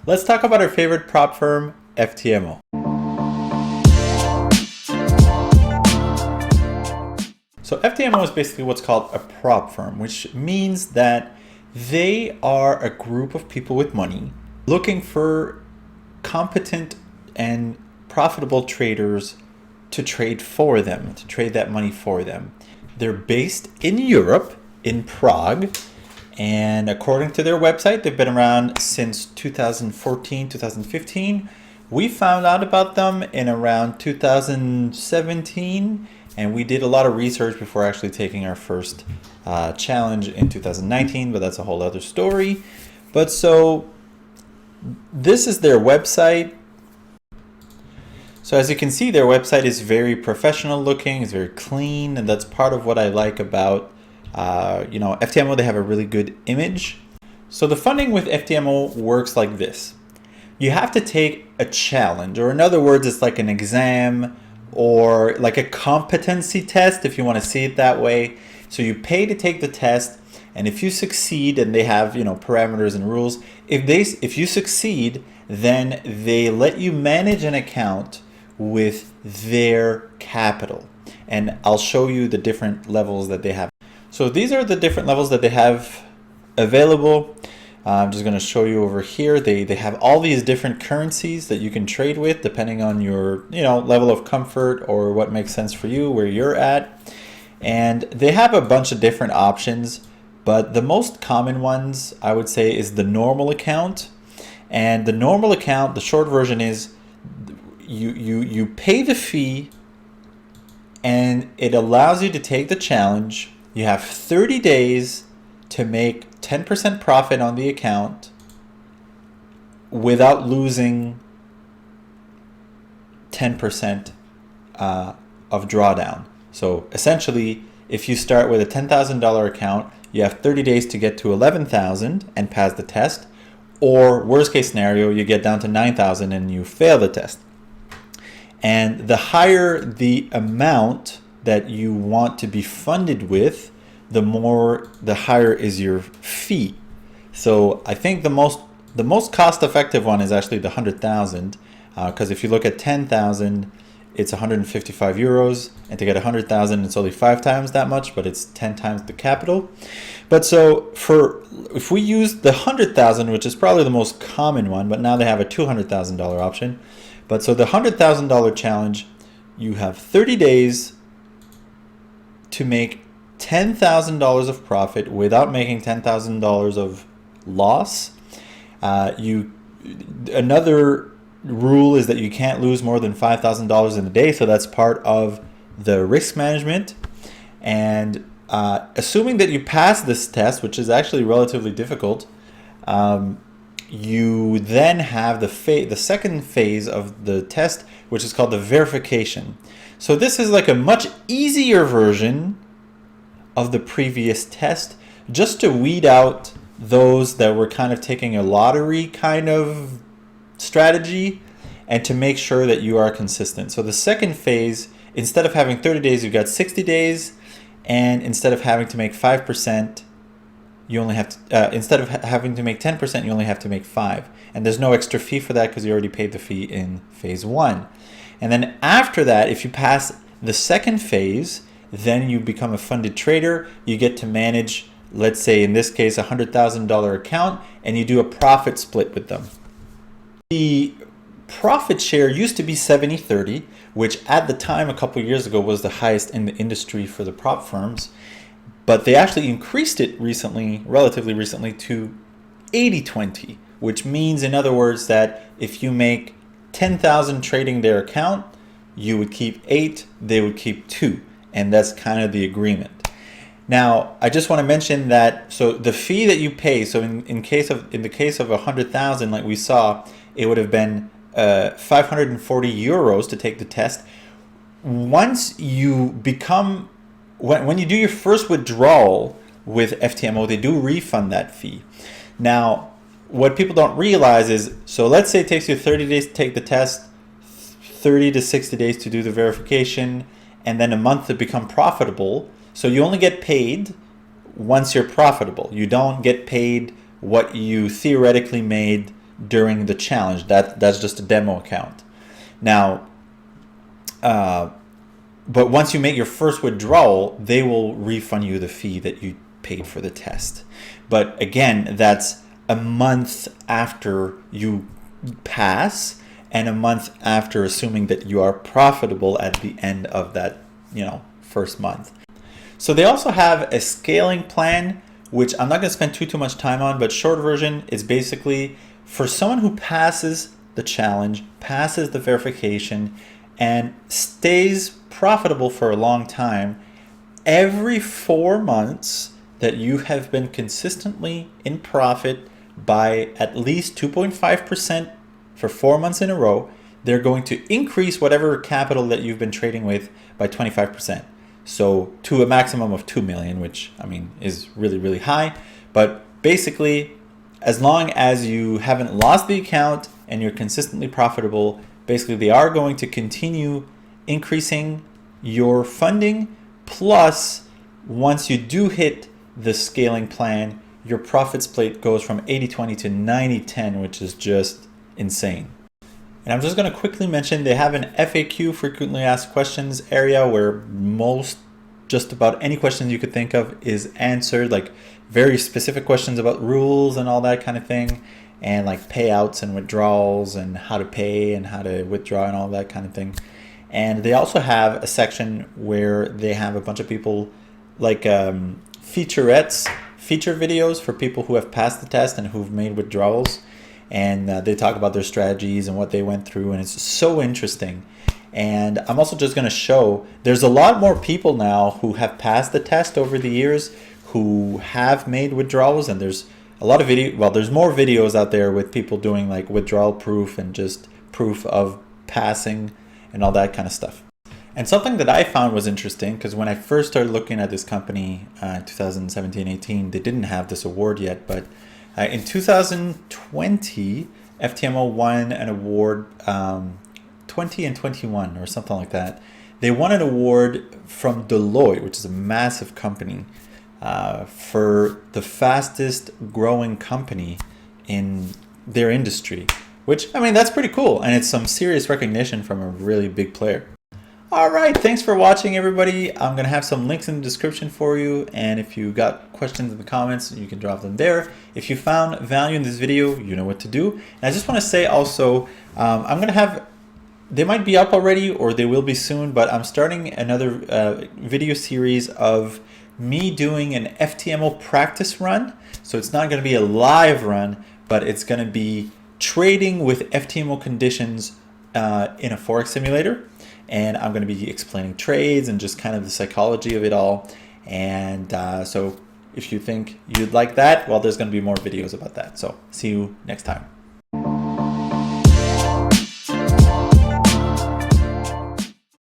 Let's talk about our favorite prop firm, FTMO. So FTMO is basically what's called a prop firm, which means that they are a group of people with money looking for competent and profitable traders to trade for them, to trade that money for them. They're based in Europe, in Prague, and according to their website, they've been around since 2014, 2015. We found out about them in around 2017, and we did a lot of research before actually taking our first challenge in 2019, but that's a whole other story. But so this is their website. So as you can see, their website is very professional looking, it's very clean, and that's part of what I like about FTMO. They have a really good image. So the funding with FTMO works like this. You have to take a challenge, or in other words, it's like an exam or like a competency test, if you want to see it that way. So you pay to take the test, and if you succeed, and they have parameters and rules, if you succeed, then they let you manage an account with their capital. And I'll show you the different levels that they have. So these are the different levels that they have available. I'm just going to show you over here. They have all these different currencies that you can trade with depending on your level of comfort or what makes sense for you, where you're at. And they have a bunch of different options, but the most common ones I would say is the normal account. And the normal account, the short version is you pay the fee and it allows you to take the challenge. You have 30 days to make 10% profit on the account without losing 10% of drawdown. So essentially, if you start with a $10,000 account, you have 30 days to get to $11,000 and pass the test. Or worst case scenario, you get down to $9,000 and you fail the test. And the higher the amount that you want to be funded with, the higher is your fee. So I think the most cost-effective one is actually the 100,000, because if you look at 10,000, it's 155 euros, and to get 100,000, it's only 5 times that much, but it's 10 times the capital. But so if we use the 100,000, which is probably the most common one, but now they have a $200,000 option. But so the $100,000 challenge, you have 30 days to make $10,000 of profit without making $10,000 of loss. Another rule is that you can't lose more than $5,000 in a day, so that's part of the risk management. And assuming that you pass this test, which is actually relatively difficult, you then have the second phase of the test, which is called the verification. So this is like a much easier version of the previous test, just to weed out those that were kind of taking a lottery kind of strategy and to make sure that you are consistent. So the second phase, instead of having 30 days, you've got 60 days, and instead of having to make 5%, you only have to, instead of having to make 10%, you only have to make 5%. And there's no extra fee for that because you already paid the fee in phase 1. And then after that, if you pass the second phase, then you become a funded trader. You get to manage, let's say in this case, a $100,000 account, and you do a profit split with them. The profit share used to be 70-30, which at the time a couple of years ago was the highest in the industry for the prop firms. But they actually increased it recently, relatively recently, to 80-20, which means, in other words, that if you make 10,000 trading their account, you would keep 8, they would keep 2. And that's kind of the agreement. Now, I just want to mention that, so the fee that you pay, so in the case of 100,000, like we saw, it would have been 540 euros to take the test. Once you become, when you do your first withdrawal with FTMO, they do refund that fee. Now, what people don't realize is, so let's say it takes you 30 days to take the test, 30 to 60 days to do the verification, and then a month to become profitable. So you only get paid once you're profitable. You don't get paid what you theoretically made during the challenge. That's just a demo account. Now, but once you make your first withdrawal, they will refund you the fee that you paid for the test. But again, that's a month after you pass and a month after assuming that you are profitable at the end of that, first month. So they also have a scaling plan, which I'm not going to spend too much time on, but short version is basically for someone who passes the challenge, passes the verification, and stays profitable for a long time, every 4 months that you have been consistently in profit by at least 2.5% for 4 months in a row, they're going to increase whatever capital that you've been trading with by 25%. So to a maximum of 2 million, which is really, really high. But basically, as long as you haven't lost the account and you're consistently profitable, basically they are going to continue increasing your funding. Plus, once you do hit the scaling plan, your profit split goes from 80-20 to 90-10, which is just insane. And I'm just going to quickly mention they have an FAQ, frequently asked questions area, where just about any questions you could think of is answered, like very specific questions about rules and all that kind of thing, and like payouts and withdrawals and how to pay and how to withdraw and all that kind of thing. And they also have a section where they have a bunch of people like featurettes, feature videos for people who have passed the test and who've made withdrawals. And they talk about their strategies and what they went through, and it's so interesting. And I'm also just going to show there's a lot more people now who have passed the test over the years who have made withdrawals, and there's a lot of there's more videos out there with people doing like withdrawal proof and just proof of passing and all that kind of stuff. And something that I found was interesting, because when I first started looking at this company in 2017-18, they didn't have this award yet, but in 2020, FTMO won an award, 20 and 21 or something like that. They won an award from Deloitte, which is a massive company, for the fastest growing company in their industry, which, that's pretty cool. And it's some serious recognition from a really big player. All right, thanks for watching, everybody. I'm going to have some links in the description for you, and if you got questions in the comments, you can drop them there. If you found value in this video, you know what to do. And I just want to say also, I'm going to have, they might be up already or they will be soon, but I'm starting another video series of me doing an FTMO practice run. So it's not going to be a live run, but it's going to be trading with FTMO conditions in a Forex simulator. And I'm going to be explaining trades and just kind of the psychology of it all. And so if you think you'd like that, well, there's going to be more videos about that. So see you next time.